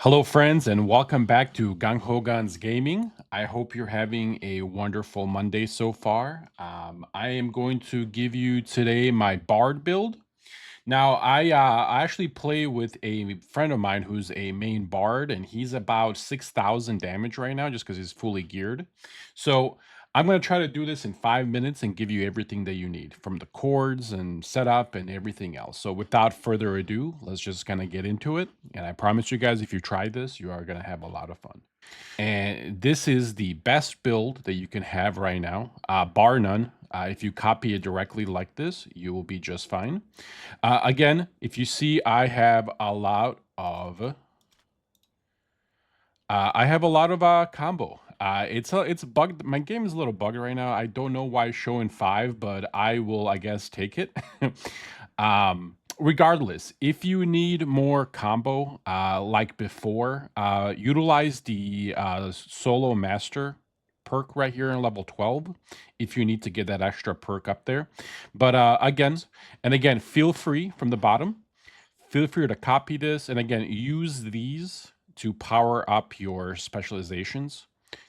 Hello, friends, and welcome back to Gang Ho Guns Gaming. I hope you're having a wonderful Monday so far. I am going to give you today my Bard build. Now, I actually play with a friend of mine who's a main Bard, and he's about 6,000 damage right now just because he's fully geared. So I'm going to try to do this in 5 minutes and give you everything that you need from the chords and setup and everything else. So without further ado, let's just kind of get into it. And I promise you guys, if you try this, you are going to have a lot of fun. And this is the best build that you can have right now, bar none. If you copy it directly like this, you will be just fine. Again, if you see, I have a lot of combo. It's bugged. My game is a little bugged right now. I don't know why it's showing 5, but I will, I guess, take it. Regardless, if you need more combo, like before, utilize the Solo Master perk right here in level 12 if you need to get that extra perk up there. But again, feel free from the bottom. Feel free to copy this, and again, use these to power up your specializations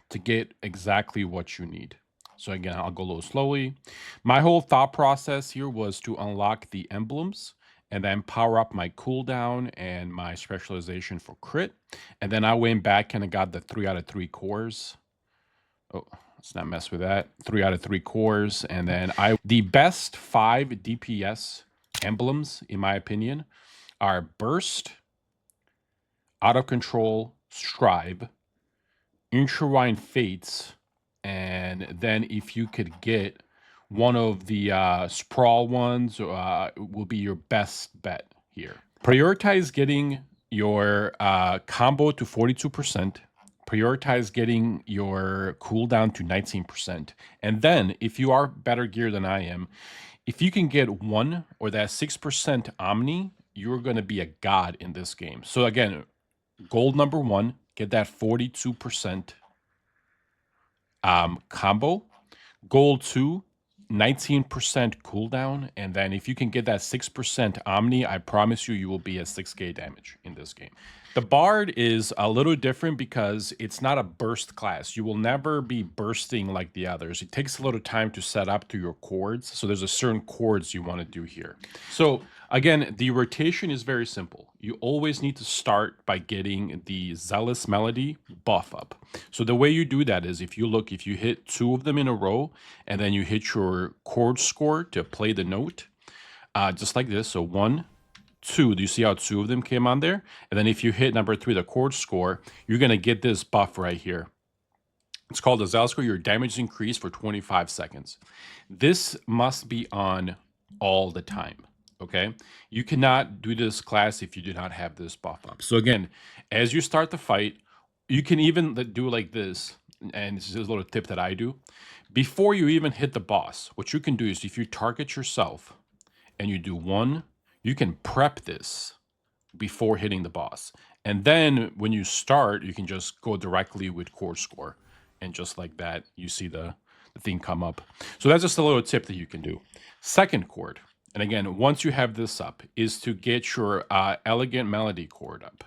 to get exactly what you need. So again, I'll go a little slowly. My whole thought process here was to unlock the emblems and then power up my cooldown and my specialization for crit. And then I went back and I got the 3 out of 3 cores. Oh, let's not mess with that. 3 out of 3 cores. And then the best 5 DPS emblems, in my opinion, are Burst, Out of Control, Strive, Intertwined Fates, and then if you could get one of the Sprawl ones, will be your best bet here. Prioritize getting your combo to 42%. Prioritize getting your cooldown to 19%. And then, if you are better geared than I am, if you can get 1 or that 6% Omni, you're going to be a god in this game. So again, goal number 1, get that 42% combo. Goal 2, 19% cooldown. And then if you can get that 6% Omni, I promise you will be at 6k damage in this game. The Bard is a little different because it's not a burst class. You will never be bursting like the others. It takes a little time to set up to your chords. So there's a certain chords you want to do here. So again, the rotation is very simple. You always need to start by getting the Zealous Melody buff up. So the way you do that is if you hit 2 of them in a row and then you hit your chord score to play the note, just like this. So 1, 2, do you see how 2 of them came on there? And then if you hit number 3, the chord score, you're going to get this buff right here. It's called the Zealous score. Your damage increase for 25 seconds. This must be on all the time. Okay, you cannot do this class if you do not have this buff up. So again, as you start the fight, you can even do like this, and this is a little tip that I do. Before you even hit the boss, what you can do is if you target yourself and you do 1, you can prep this before hitting the boss. And then when you start, you can just go directly with chord score. And just like that, you see the thing come up. So that's just a little tip that you can do. Second chord, and again, once you have this up, is to get your Elegant Melody chord up.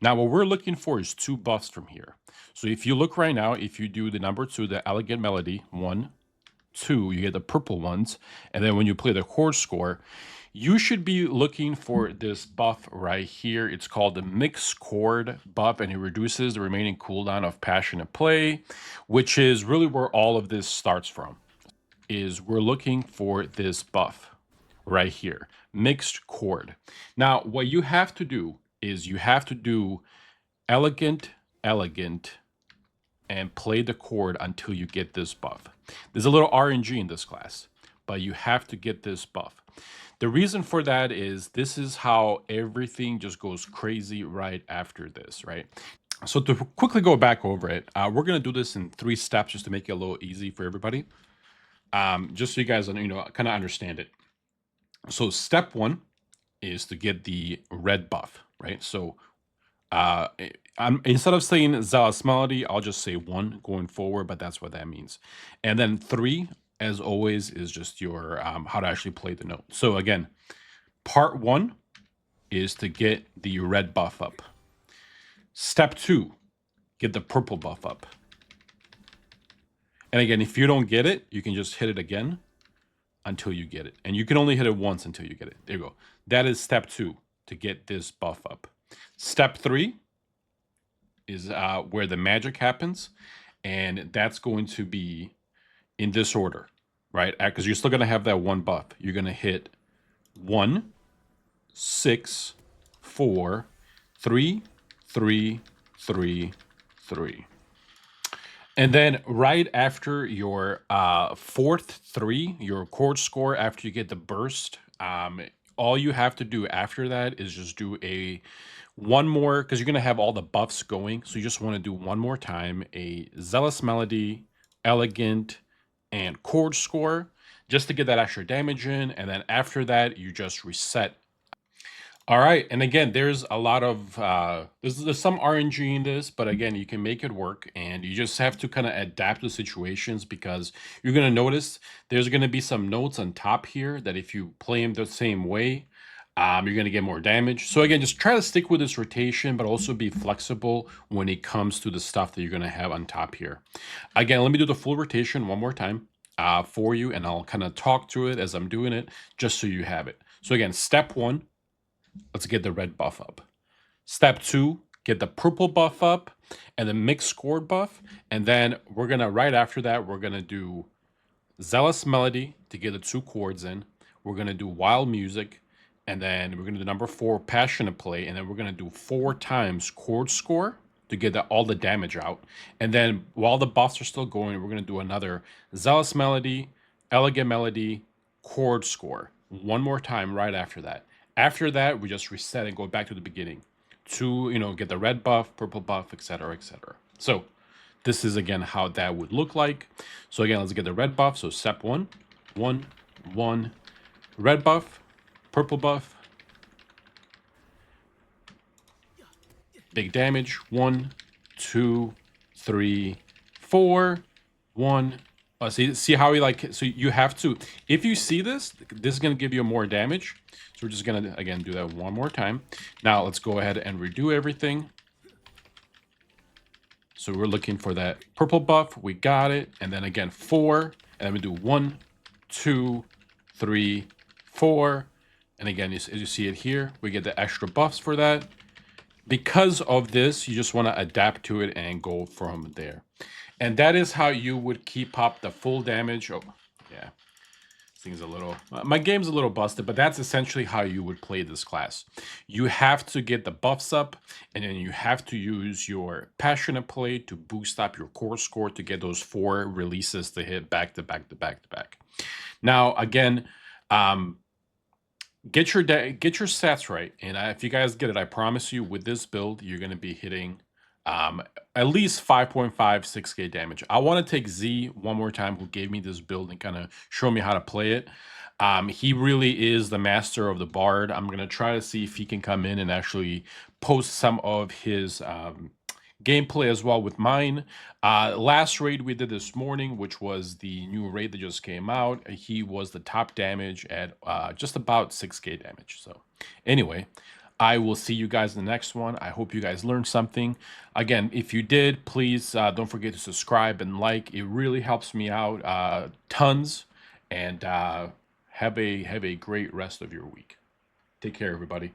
Now, what we're looking for is 2 buffs from here. So if you look right now, if you do the number 2, the Elegant Melody, 1, 2, you get the purple ones. And then when you play the chord score, you should be looking for this buff right here. It's called the Mix Chord buff, and it reduces the remaining cooldown of Passionate Play, which is really where all of this starts from, is we're looking for this buff right here, Mixed Chord. Now, what you have to do is you have to do Elegant, and play the chord until you get this buff. There's a little RNG in this class, but you have to get this buff. The reason for that is this is how everything just goes crazy right after this, right? So to quickly go back over it, we're going to do this in 3 steps just to make it a little easy for everybody. Just so you guys, kind of understand it. So step 1 is to get the red buff, right? So instead of saying Zealous Melody, I'll just say 1 going forward, but that's what that means. And then 3, as always, is just your how to actually play the note. So again, part 1 is to get the red buff up. Step 2, get the purple buff up. And again, if you don't get it, you can just hit it again until you get it. And you can only hit it once until you get it. There you go. That is step 2 to get this buff up. Step 3 is where the magic happens. And that's going to be in this order, right? Because you're still going to have that one buff. You're going to hit 1, 6, 4, 3, 3, 3, 3. And then right after your fourth 3, your chord score, after you get the burst, all you have to do after that is just do one more, because you're going to have all the buffs going. So you just want to do one more time, a Zealous Melody, Elegant, and chord score, just to get that extra damage in. And then after that, you just reset. All right, and again, there's a lot of there's some RNG in this, but again, you can make it work, and you just have to kind of adapt to situations, because you're gonna notice there's gonna be some notes on top here that if you play them the same way, you're gonna get more damage. So again, just try to stick with this rotation, but also be flexible when it comes to the stuff that you're gonna have on top here. Again, let me do the full rotation one more time for you, and I'll kind of talk through it as I'm doing it, just so you have it. So again, step 1. Let's get the red buff up. Step 2, get the purple buff up and the mixed chord buff. And then we're going to, right after that, we're going to do Zealous Melody to get the 2 chords in. We're going to do Wild Music. And then we're going to do number 4, Passionate Play. And then we're going to do 4 times chord score to get all the damage out. And then while the buffs are still going, we're going to do another Zealous Melody, Elegant Melody, chord score. One more time right after that. After that, we just reset and go back to the beginning to, get the red buff, purple buff, etc., etc. So this is, again, how that would look like. So again, let's get the red buff. So step 1, 1, 1, red buff, purple buff, big damage, 1, 2, 3, 4, 1. See how he so you have to, if you see this is going to give you more damage. So we're just going to, again, do that one more time. Now let's go ahead and redo everything. So we're looking for that purple buff. We got it. And then again, 4. And then we do 1, 2, 3, 4. And again, as you see it here, we get the extra buffs for that. Because of this, you just want to adapt to it and go from there. And that is how you would keep up the full damage. Oh, yeah. Thing's my game's a little busted, but that's essentially how you would play this class. You have to get the buffs up, and then you have to use your Passionate Play to boost up your chord score to get those 4 releases to hit back to back to back to back. Now, again, get your stats right, and if you guys get it, I promise you, with this build, you're going to be hitting at least 5.5, 6k damage. I want to take Z one more time, who gave me this build and kind of show me how to play it. He really is the master of the Bard. I'm going to try to see if he can come in and actually post some of his gameplay as well with mine. Last raid we did this morning, which was the new raid that just came out, he was the top damage at just about 6k damage. So anyway, I will see you guys in the next one. I hope you guys learned something. Again, if you did, please don't forget to subscribe and like. It really helps me out tons. And have a great rest of your week. Take care, everybody.